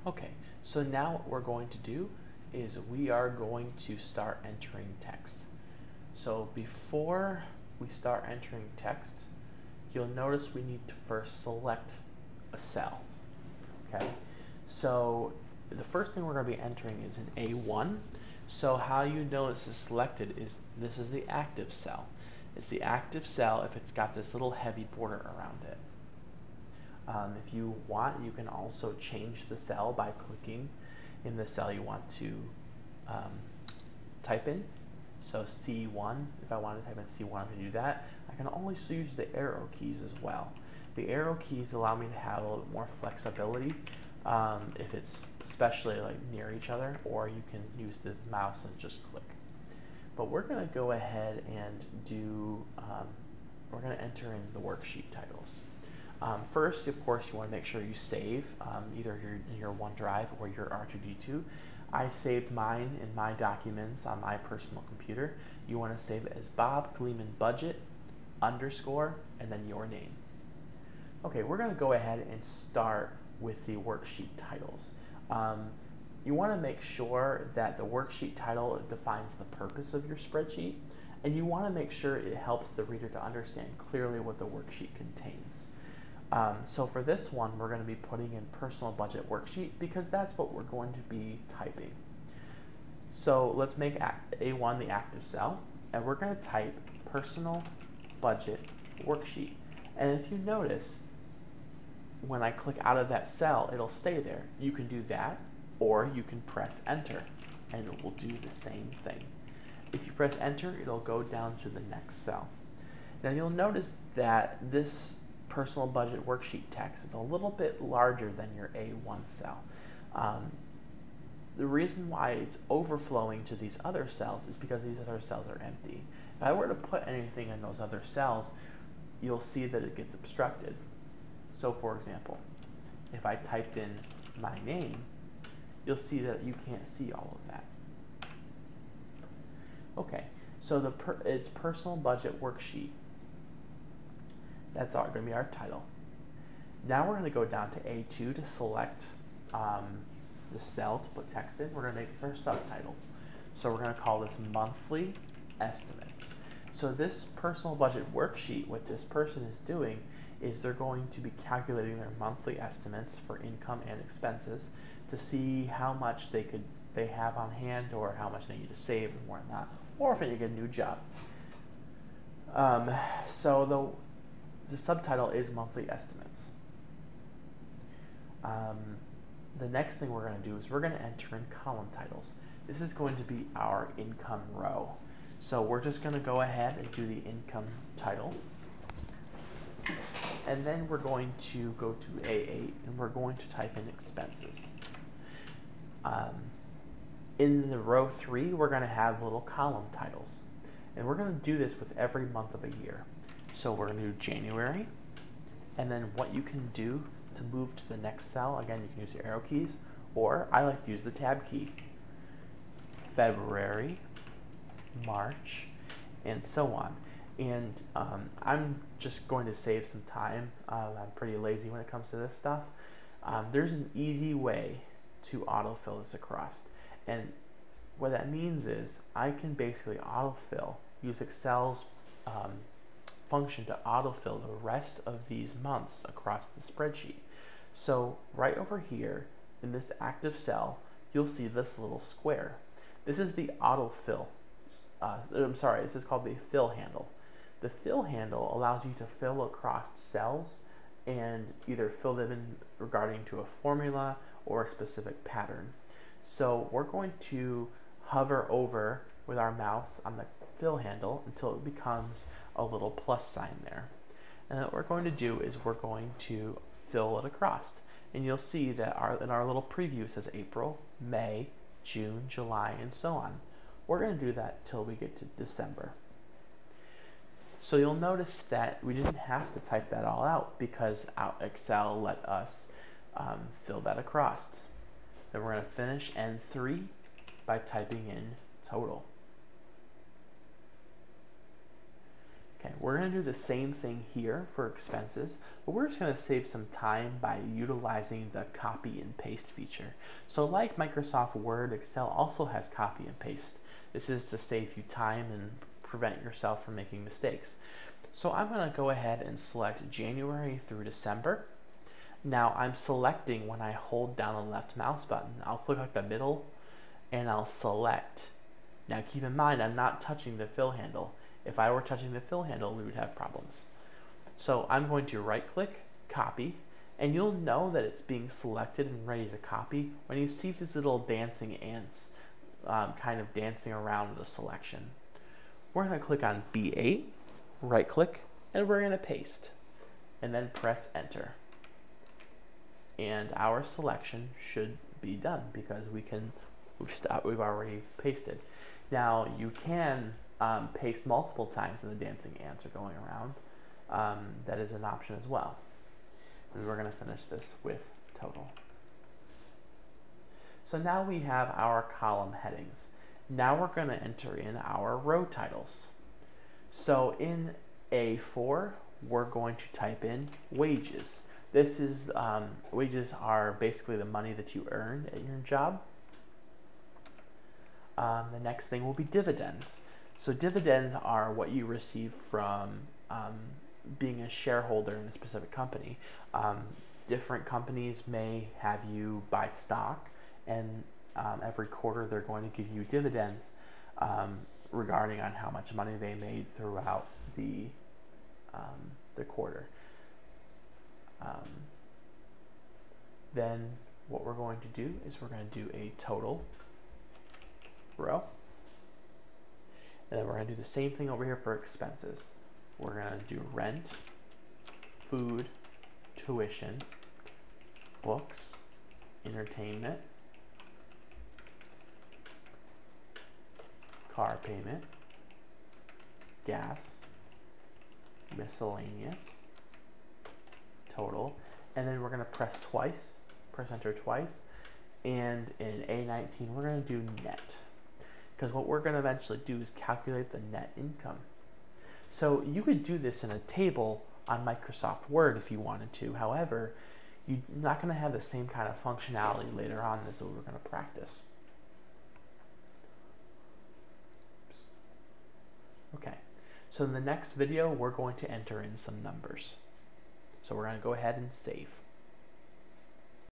Okay, so now what we're going to do is we are going to start entering text. So before we start entering text, you'll notice we need to first select a cell. Okay, so the first thing we're going to be entering is an A1. So how you know this is selected is this is the active cell. It's the active cell if it's got this little heavy border around it. If you want, you can also change the cell by clicking in the cell you want to type in. So C1, if I want to type in C1, I can do that. I can always use the arrow keys as well. The arrow keys allow me to have a little bit more flexibility if it's especially like near each other, or you can use the mouse and just click. But we're going to go ahead and do, we're going to enter in the worksheet titles. First, of course, you want to make sure you save either your OneDrive or your R2D2. I saved mine in my documents on my personal computer. You want to save it as Bob Gleeman Budget _ and then your name. Okay, we're going to go ahead and start with the worksheet titles. You want to make sure that the worksheet title defines the purpose of your spreadsheet, and you want to make sure it helps the reader to understand clearly what the worksheet contains. So for this one, we're going to be putting in personal budget worksheet because that's what we're going to be typing. So let's make A1 the active cell, and we're going to type personal budget worksheet. And if you notice, when I click out of that cell, it'll stay there. You can do that, or you can press enter, and it will do the same thing. If you press enter, it'll go down to the next cell. Now you'll notice that this personal budget worksheet text is a little bit larger than your A1 cell. The reason why it's overflowing to these other cells is because these other cells are empty. If I were to put anything in those other cells, you'll see that it gets obstructed. So for example, if I typed in my name, you'll see that you can't see all of that. Okay, so it's personal budget worksheet. That's going to be our title. Now we're going to go down to A2 to select the cell to put text in. We're going to make this our subtitle. So we're going to call this monthly estimates. So this personal budget worksheet, what this person is doing is they're going to be calculating their monthly estimates for income and expenses to see how much they have on hand, or how much they need to save and whatnot, or if they need to get a new job. So the subtitle is monthly estimates. The next thing we're going to do is we're going to enter in column titles. This is going to be our income row. So we're just going to go ahead and do the income title. And then we're going to go to A8 and we're going to type in expenses. In the row 3, we're going to have little column titles. And we're going to do this with every month of a year. So we're going to do January, and then what you can do to move to the next cell, again, you can use your arrow keys, or I like to use the tab key. February, March, and so on. And I'm just going to save some time. I'm pretty lazy when it comes to this stuff. There's an easy way to autofill this across. And what that means is I can basically autofill, use Excel's function to autofill the rest of these months across the spreadsheet. So right over here in this active cell, you'll see this little square. This is the autofill. This is called the fill handle. The fill handle allows you to fill across cells and either fill them in regarding to a formula or a specific pattern. So we're going to hover over with our mouse on the fill handle until it becomes a little plus sign there. And what we're going to do is we're going to fill it across. And you'll see that in our little preview it says April, May, June, July, and so on. We're going to do that till we get to December. So you'll notice that we didn't have to type that all out because Excel let us fill that across. Then we're going to finish N3 by typing in total. Okay, we're going to do the same thing here for expenses, but we're just going to save some time by utilizing the copy and paste feature. So like Microsoft Word, Excel also has copy and paste. This is to save you time and prevent yourself from making mistakes. So I'm going to go ahead and select January through December. Now I'm selecting when I hold down the left mouse button. I'll click like the middle and I'll select. Now keep in mind, I'm not touching the fill handle. If I were touching the fill handle, we would have problems. So I'm going to right click, copy, and you'll know that it's being selected and ready to copy when you see these little dancing ants kind of dancing around the selection. We're going to click on B8, right click, and we're going to paste, and then press enter. And our selection should be done because we've already pasted. Now you can paste multiple times when the dancing ants are going around. That is an option as well. And we're going to finish this with total. So now we have our column headings. Now we're going to enter in our row titles. So in A4, we're going to type in wages. This is, wages are basically the money that you earn at your job. The next thing will be dividends. So dividends are what you receive from being a shareholder in a specific company. Different companies may have you buy stock, and every quarter they're going to give you dividends regarding on how much money they made throughout the quarter. Then what we're going to do is we're going to do a total row, and then we're going to do the same thing over here for expenses. We're going to do rent, food, tuition, books, entertainment, car payment, gas, miscellaneous, total, and then we're going to press enter twice, and in A19 we're going to do net, because what we're going to eventually do is calculate the net income. So you could do this in a table on Microsoft Word if you wanted to. However, you're not going to have the same kind of functionality later on as we're going to practice. Okay, so in the next video we're going to enter in some numbers. So we're going to go ahead and save.